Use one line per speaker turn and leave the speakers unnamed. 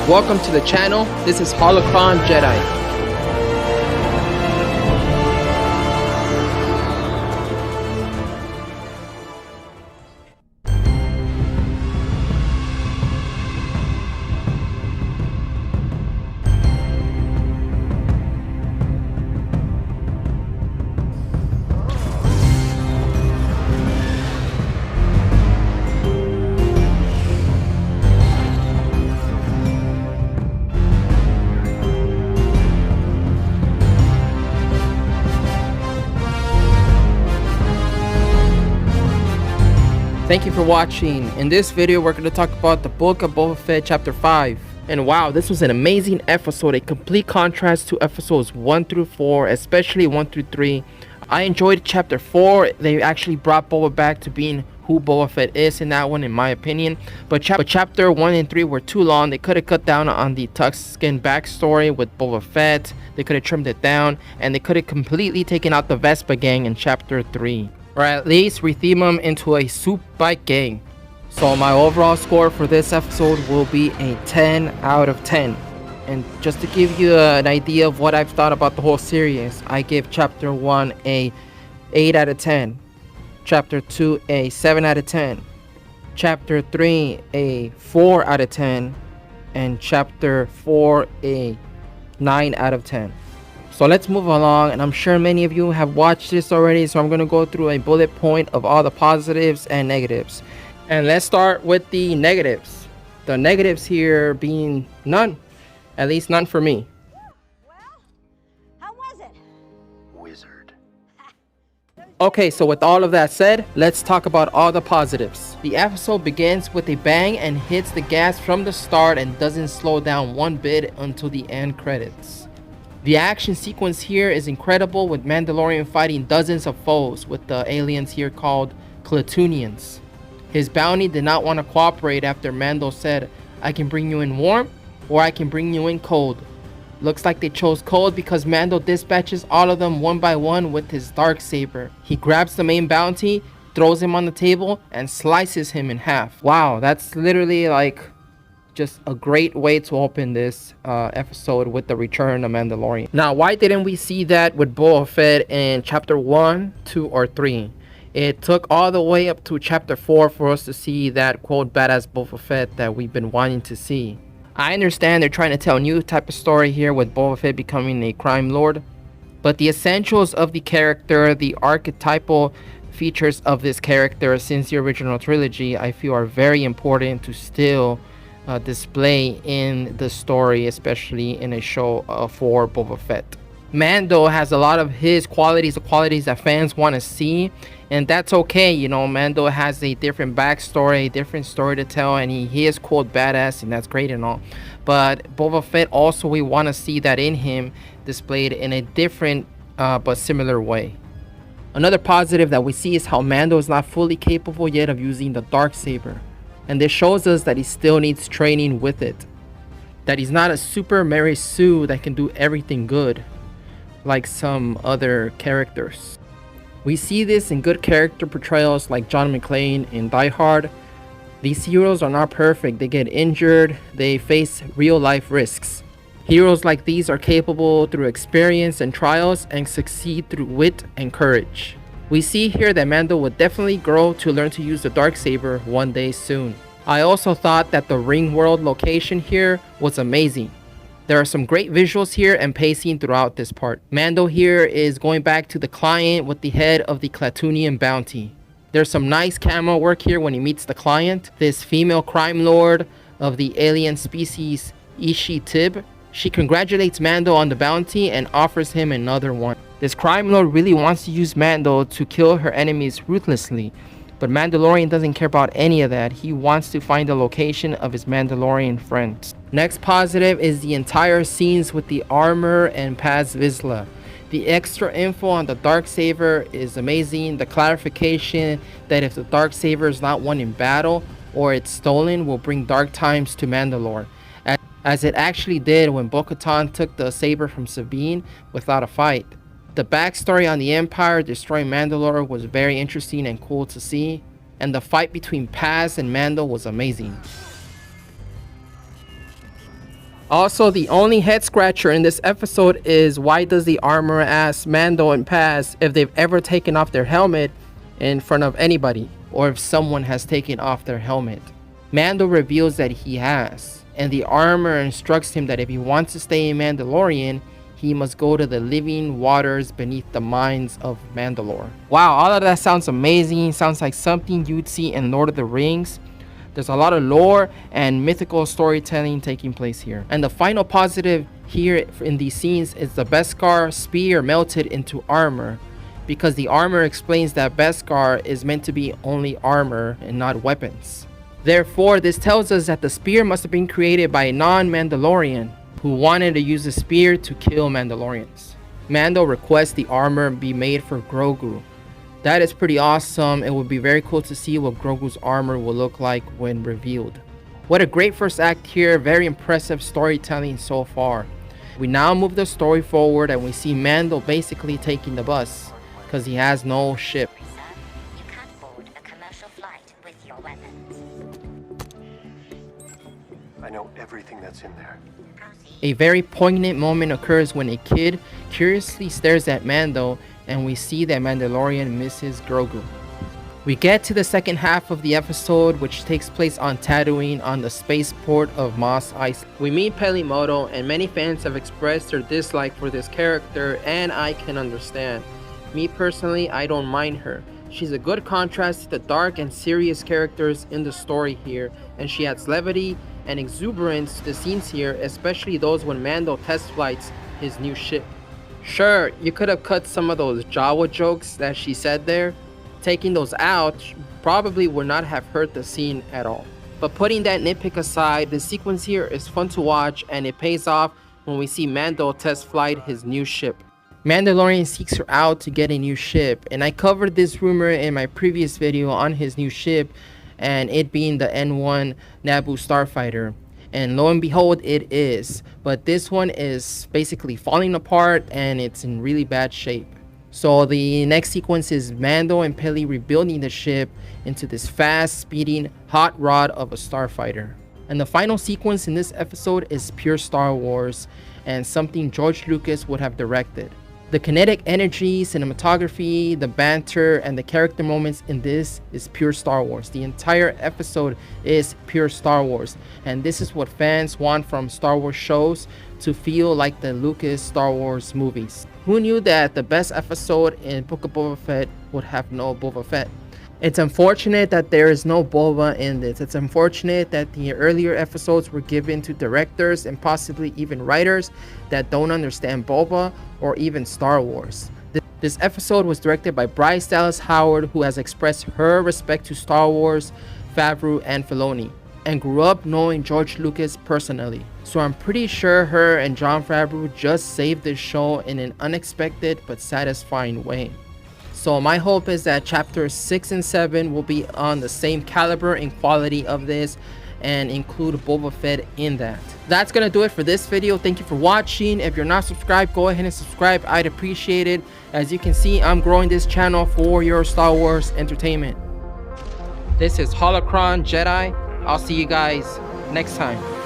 Welcome to the channel. This is Holocron Jedi. Thank you for watching. In this video, we're going to talk about the book of Boba Fett Chapter 5. And wow, this was an amazing episode, a complete contrast to episodes 1 through 4, especially 1 through 3. I enjoyed Chapter 4. They actually brought Boba back to being who Boba Fett is in that one, in my opinion. But Chapter 1 and 3 were too long. They could have cut down on the Tusken backstory with Boba Fett. They could have trimmed it down, and they could have completely taken out the Vespa gang in Chapter 3. Or at least retheme them into a soup bike gang. So my overall score for this episode will be a 10 out of 10. And just to give you an idea of what I've thought about the whole series, I give Chapter 1 a 8 out of 10. Chapter 2 a 7 out of 10. Chapter 3 a 4 out of 10. And Chapter 4 a 9 out of 10. So let's move along, and I'm sure many of you have watched this already, so I'm going to go through a bullet point of all the positives and negatives. And let's start with the negatives. The negatives here being none. At least none for me.
Well, how was it?
Wizard.
Okay, so with all of that said, let's talk about all the positives. The episode begins with a bang and hits the gas from the start and doesn't slow down one bit until the end credits. The action sequence here is incredible, with Mandalorian fighting dozens of foes, with the aliens here called Klatooinians. His bounty did not want to cooperate after Mando said, "I can bring you in warm, or I can bring you in cold." Looks like they chose cold because Mando dispatches all of them one by one with his Darksaber. He grabs the main bounty, throws him on the table, and slices him in half. Wow, that's literally like just a great way to open this episode with the return of Mandalorian. Now, why didn't we see that with Boba Fett in Chapter 1, 2, or 3? It took all the way up to Chapter 4 for us to see that quote badass Boba Fett that we've been wanting to see. I understand they're trying to tell a new type of story here with Boba Fett becoming a crime lord, but the essentials of the character, the archetypal features of this character since the original trilogy, I feel are very important to still display in the story, especially in a show for Boba Fett. Mando has a lot of his qualities, the qualities that fans want to see, and that's okay. You know, Mando has a different backstory, a different story to tell, and he is quote badass, and that's great and all. But Boba Fett also, we want to see that in him displayed in a different but similar way. Another positive that we see is how Mando is not fully capable yet of using the Darksaber. And this shows us that he still needs training with it. That he's not a super Mary Sue that can do everything good, like some other characters. We see this in good character portrayals like John McClane in Die Hard. These heroes are not perfect. They get injured. They face real life risks. Heroes like these are capable through experience and trials, and succeed through wit and courage. We see here that Mando would definitely grow to learn to use the Darksaber one day soon. I also thought that the Ring World location here was amazing. There are some great visuals here and pacing throughout this part. Mando here is going back to the client with the head of the Klatooinian bounty. There's some nice camera work here when he meets the client, this female crime lord of the alien species Ishi Tib. She congratulates Mando on the bounty and offers him another one. This crime lord really wants to use Mando to kill her enemies ruthlessly, but Mandalorian doesn't care about any of that. He wants to find the location of his Mandalorian friends. Next positive is the entire scenes with the armor and Paz Vizsla. The extra info on the Darksaber is amazing. The clarification that if the Darksaber is not won in battle or it's stolen will bring dark times to Mandalore, as it actually did when Bo-Katan took the saber from Sabine without a fight. The backstory on the Empire destroying Mandalore was very interesting and cool to see, and the fight between Paz and Mando was amazing. Also, the only head scratcher in this episode is why does the armor ask Mando and Paz if they've ever taken off their helmet in front of anybody, or if someone has taken off their helmet. Mando reveals that he has, and the armor instructs him that if he wants to stay in Mandalorian, he must go to the living waters beneath the mines of Mandalore. Wow, all of that sounds amazing. Sounds like something you'd see in Lord of the Rings. There's a lot of lore and mythical storytelling taking place here. And the final positive here in these scenes is the Beskar spear melted into armor, because the armor explains that Beskar is meant to be only armor and not weapons. Therefore, this tells us that the spear must have been created by a non-Mandalorian who wanted to use the spear to kill Mandalorians. Mando requests the armor be made for Grogu. That is pretty awesome. It would be very cool to see what Grogu's armor will look like when revealed. What a great first act here. Very impressive storytelling so far. We now move the story forward and we see Mando basically taking the bus because he has no ship.
You can't board a commercial flight with your weapons.
I know everything that's in there.
A very poignant moment occurs when a kid curiously stares at Mando and we see that Mandalorian misses Grogu. We get to the second half of the episode, which takes place on Tatooine on the spaceport of Mos Eisley. We meet Peli Motto, and many fans have expressed their dislike for this character, and I can understand. Me personally, I don't mind her. She's a good contrast to the dark and serious characters in the story here, and she adds levity and exuberance to the scenes here, especially those when Mando test flights his new ship. Sure, you could have cut some of those Jawa jokes that she said there. Taking those out probably would not have hurt the scene at all. But putting that nitpick aside, the sequence here is fun to watch and it pays off when we see Mando test flight his new ship. Mandalorian seeks her out to get a new ship, and I covered this rumor in my previous video on his new ship and it being the N1-Naboo Starfighter. And lo and behold, it is. But this one is basically falling apart and it's in really bad shape. So the next sequence is Mando and Peli rebuilding the ship into this fast speeding hot rod of a starfighter. And the final sequence in this episode is pure Star Wars and something George Lucas would have directed. The kinetic energy, cinematography, the banter, and the character moments in this is pure Star Wars. The entire episode is pure Star Wars. And this is what fans want from Star Wars shows, to feel like the Lucas Star Wars movies. Who knew that the best episode in Book of Boba Fett would have no Boba Fett? It's unfortunate that there is no Boba in this. It's unfortunate that the earlier episodes were given to directors and possibly even writers that don't understand Boba or even Star Wars. This episode was directed by Bryce Dallas Howard, who has expressed her respect to Star Wars, Favreau, and Filoni, and grew up knowing George Lucas personally. So I'm pretty sure her and Jon Favreau just saved this show in an unexpected but satisfying way. So my hope is that chapters 6 and 7 will be on the same caliber and quality of this and include Boba Fett in that. That's gonna do it for this video. Thank you for watching. If you're not subscribed, go ahead and subscribe. I'd appreciate it. As you can see, I'm growing this channel for your Star Wars entertainment. This is Holocron Jedi. I'll see you guys next time.